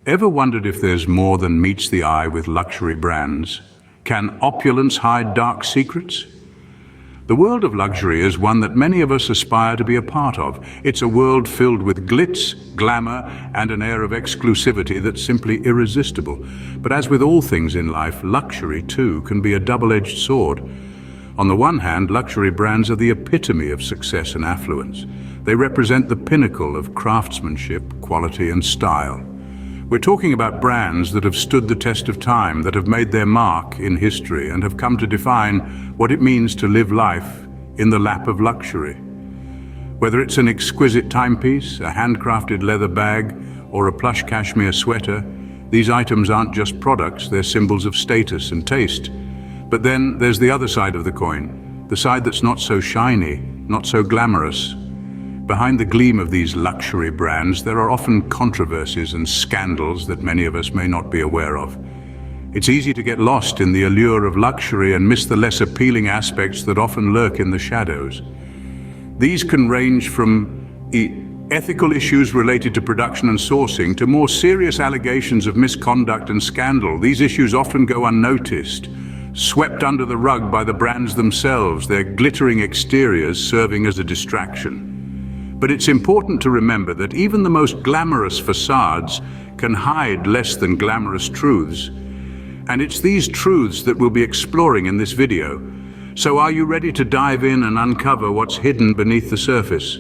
Ever wondered if there's more than meets the eye with luxury brands? Can opulence hide dark secrets? The world of luxury is one that many of us aspire to be a part of. It's a world filled with glitz, glamour, and an air of exclusivity that's simply irresistible. But as with all things in life, luxury too can be a double-edged sword. On the one hand, luxury brands are the epitome of success and affluence. They represent the pinnacle of craftsmanship, quality, and style. We're talking about brands that have stood the test of time, that have made their mark in history, and have come to define what it means to live life in the lap of luxury. Whether it's an exquisite timepiece, a handcrafted leather bag, or a plush cashmere sweater, these items aren't just products, they're symbols of status and taste. But then there's the other side of the coin, the side that's not so shiny, not so glamorous. Behind the gleam of these luxury brands, there are often controversies and scandals that many of us may not be aware of. It's easy to get lost in the allure of luxury and miss the less appealing aspects that often lurk in the shadows. These can range from ethical issues related to production and sourcing to more serious allegations of misconduct and scandal. These issues often go unnoticed, swept under the rug by the brands themselves, their glittering exteriors serving as a distraction. But it's important to remember that even the most glamorous facades can hide less than glamorous truths. And it's these truths that we'll be exploring in this video. So are you ready to dive in and uncover what's hidden beneath the surface?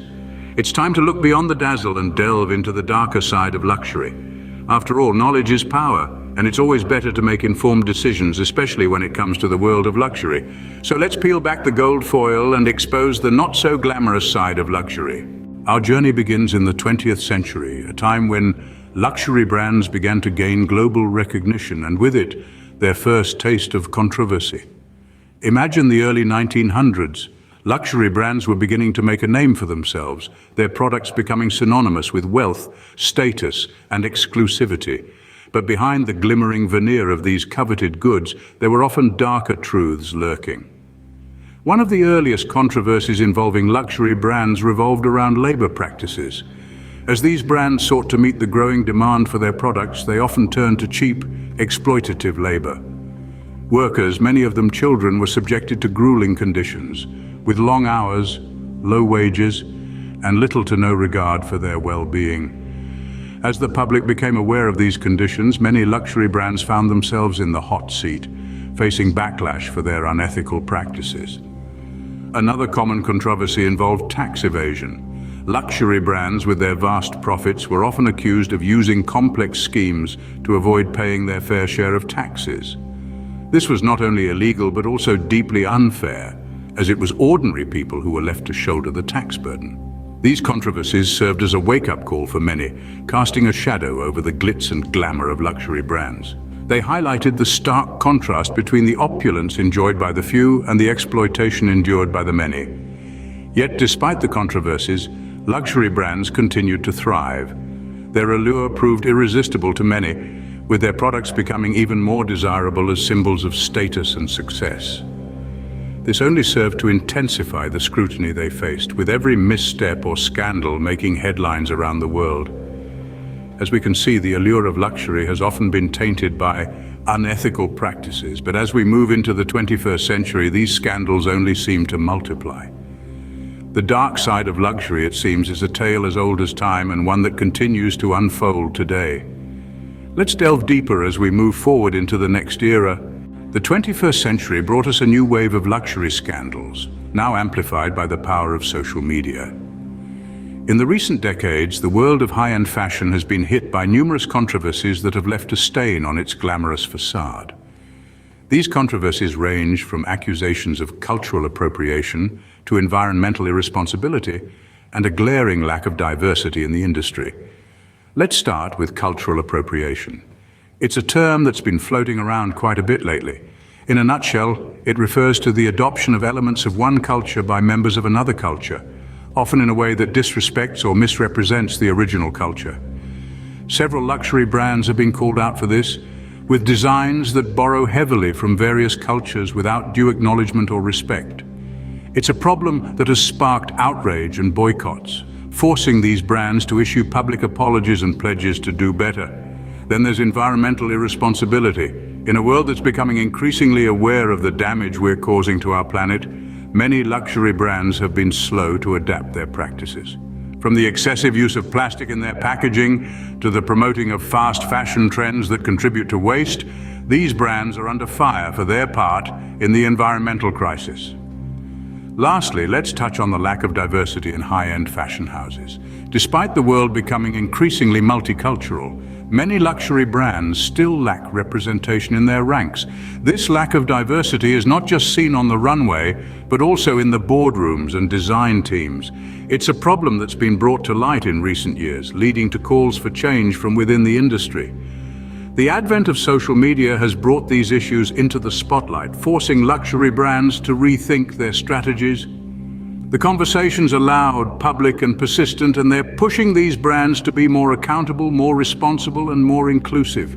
It's time to look beyond the dazzle and delve into the darker side of luxury. After all, knowledge is power, and it's always better to make informed decisions, especially when it comes to the world of luxury. So let's peel back the gold foil and expose the not-so-glamorous side of luxury. Our journey begins in the 20th century, a time when luxury brands began to gain global recognition, and with it, their first taste of controversy. Imagine the early 1900s. Luxury brands were beginning to make a name for themselves, their products becoming synonymous with wealth, status, and exclusivity. But behind the glimmering veneer of these coveted goods, there were often darker truths lurking. One of the earliest controversies involving luxury brands revolved around labor practices. As these brands sought to meet the growing demand for their products, they often turned to cheap, exploitative labor. Workers, many of them children, were subjected to grueling conditions, with long hours, low wages, and little to no regard for their well-being. As the public became aware of these conditions, many luxury brands found themselves in the hot seat, facing backlash for their unethical practices. Another common controversy involved tax evasion. Luxury brands, with their vast profits, were often accused of using complex schemes to avoid paying their fair share of taxes. This was not only illegal but also deeply unfair, as it was ordinary people who were left to shoulder the tax burden. These controversies served as a wake-up call for many, casting a shadow over the glitz and glamour of luxury brands. They highlighted the stark contrast between the opulence enjoyed by the few and the exploitation endured by the many. Yet, despite the controversies, luxury brands continued to thrive. Their allure proved irresistible to many, with their products becoming even more desirable as symbols of status and success. This only served to intensify the scrutiny they faced, with every misstep or scandal making headlines around the world. As we can see, the allure of luxury has often been tainted by unethical practices, but as we move into the 21st century, these scandals only seem to multiply. The dark side of luxury, it seems, is a tale as old as time and one that continues to unfold today. Let's delve deeper as we move forward into the next era. The 21st century brought us a new wave of luxury scandals, now amplified by the power of social media. In the recent decades, the world of high-end fashion has been hit by numerous controversies that have left a stain on its glamorous facade. These controversies range from accusations of cultural appropriation to environmental irresponsibility and a glaring lack of diversity in the industry. Let's start with cultural appropriation. It's a term that's been floating around quite a bit lately. In a nutshell, it refers to the adoption of elements of one culture by members of another culture, often in a way that disrespects or misrepresents the original culture. Several luxury brands have been called out for this, with designs that borrow heavily from various cultures without due acknowledgement or respect. It's a problem that has sparked outrage and boycotts, forcing these brands to issue public apologies and pledges to do better. Then there's environmental irresponsibility. In a world that's becoming increasingly aware of the damage we're causing to our planet, many luxury brands have been slow to adapt their practices. From the excessive use of plastic in their packaging to the promoting of fast fashion trends that contribute to waste, these brands are under fire for their part in the environmental crisis. Lastly, let's touch on the lack of diversity in high-end fashion houses. Despite the world becoming increasingly multicultural, many luxury brands still lack representation in their ranks. This lack of diversity is not just seen on the runway, but also in the boardrooms and design teams. It's a problem that's been brought to light in recent years, leading to calls for change from within the industry. The advent of social media has brought these issues into the spotlight, forcing luxury brands to rethink their strategies. The conversations are loud, public, and persistent, and they're pushing these brands to be more accountable, more responsible, and more inclusive.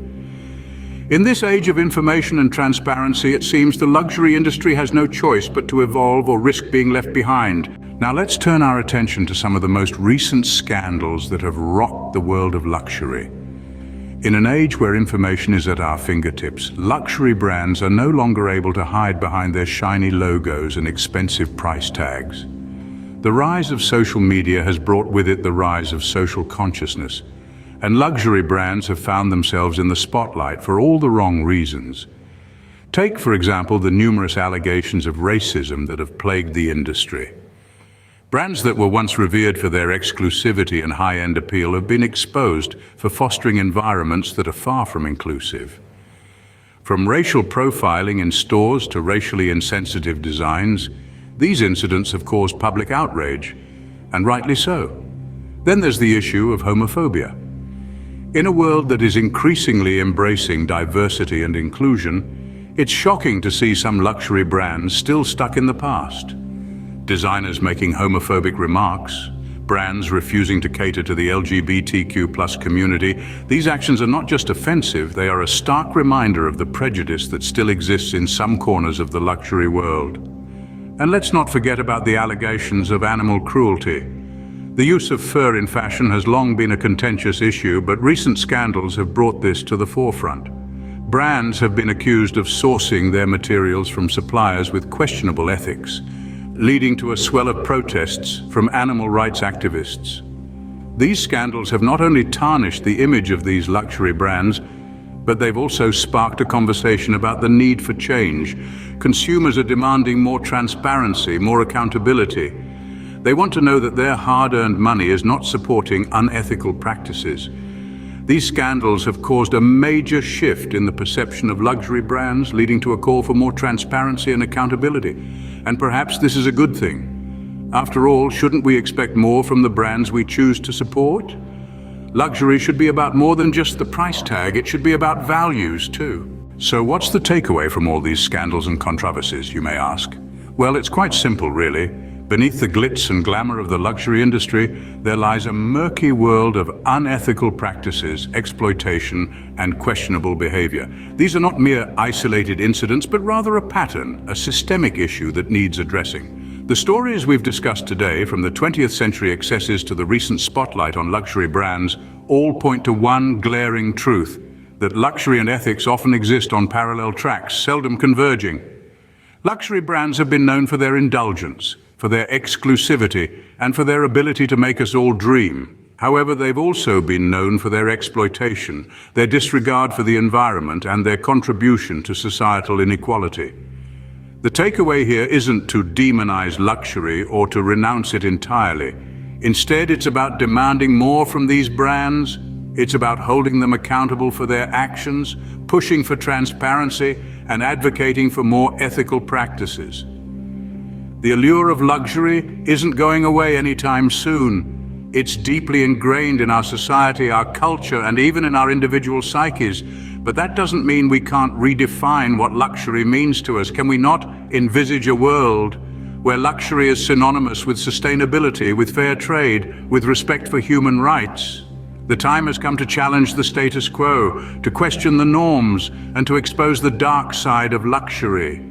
In this age of information and transparency, it seems the luxury industry has no choice but to evolve or risk being left behind. Now let's turn our attention to some of the most recent scandals that have rocked the world of luxury. In an age where information is at our fingertips, luxury brands are no longer able to hide behind their shiny logos and expensive price tags. The rise of social media has brought with it the rise of social consciousness, and luxury brands have found themselves in the spotlight for all the wrong reasons. Take, for example, the numerous allegations of racism that have plagued the industry. Brands that were once revered for their exclusivity and high-end appeal have been exposed for fostering environments that are far from inclusive. From racial profiling in stores to racially insensitive designs, these incidents have caused public outrage, and rightly so. Then there's the issue of homophobia. In a world that is increasingly embracing diversity and inclusion, it's shocking to see some luxury brands still stuck in the past. Designers making homophobic remarks, brands refusing to cater to the LGBTQ+ community. These actions are not just offensive, they are a stark reminder of the prejudice that still exists in some corners of the luxury world. And let's not forget about the allegations of animal cruelty. The use of fur in fashion has long been a contentious issue, but recent scandals have brought this to the forefront. Brands have been accused of sourcing their materials from suppliers with questionable ethics, leading to a swell of protests from animal rights activists. These scandals have not only tarnished the image of these luxury brands, but they've also sparked a conversation about the need for change. Consumers are demanding more transparency, more accountability. They want to know that their hard-earned money is not supporting unethical practices. These scandals have caused a major shift in the perception of luxury brands, leading to a call for more transparency and accountability. And perhaps this is a good thing. After all, shouldn't we expect more from the brands we choose to support? Luxury should be about more than just the price tag, it should be about values too. So what's the takeaway from all these scandals and controversies, you may ask? Well, it's quite simple, really. Beneath the glitz and glamour of the luxury industry, there lies a murky world of unethical practices, exploitation, and questionable behavior. These are not mere isolated incidents, but rather a pattern, a systemic issue that needs addressing. The stories we've discussed today, from the 20th century excesses to the recent spotlight on luxury brands, all point to one glaring truth: that luxury and ethics often exist on parallel tracks, seldom converging. Luxury brands have been known for their indulgence, for their exclusivity, and for their ability to make us all dream. However, they've also been known for their exploitation, their disregard for the environment, and their contribution to societal inequality. The takeaway here isn't to demonize luxury or to renounce it entirely. Instead, it's about demanding more from these brands. It's about holding them accountable for their actions, pushing for transparency, and advocating for more ethical practices. The allure of luxury isn't going away anytime soon. It's deeply ingrained in our society, our culture, and even in our individual psyches. But that doesn't mean we can't redefine what luxury means to us. Can we not envisage a world where luxury is synonymous with sustainability, with fair trade, with respect for human rights? The time has come to challenge the status quo, to question the norms, and to expose the dark side of luxury.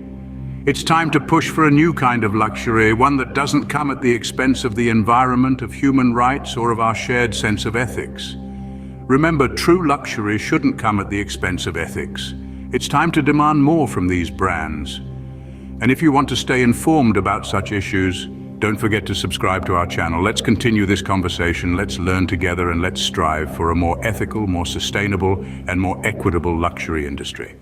It's time to push for a new kind of luxury, one that doesn't come at the expense of the environment, of human rights, or of our shared sense of ethics. Remember, true luxury shouldn't come at the expense of ethics. It's time to demand more from these brands. And if you want to stay informed about such issues, don't forget to subscribe to our channel. Let's continue this conversation, let's learn together, and let's strive for a more ethical, more sustainable, and more equitable luxury industry.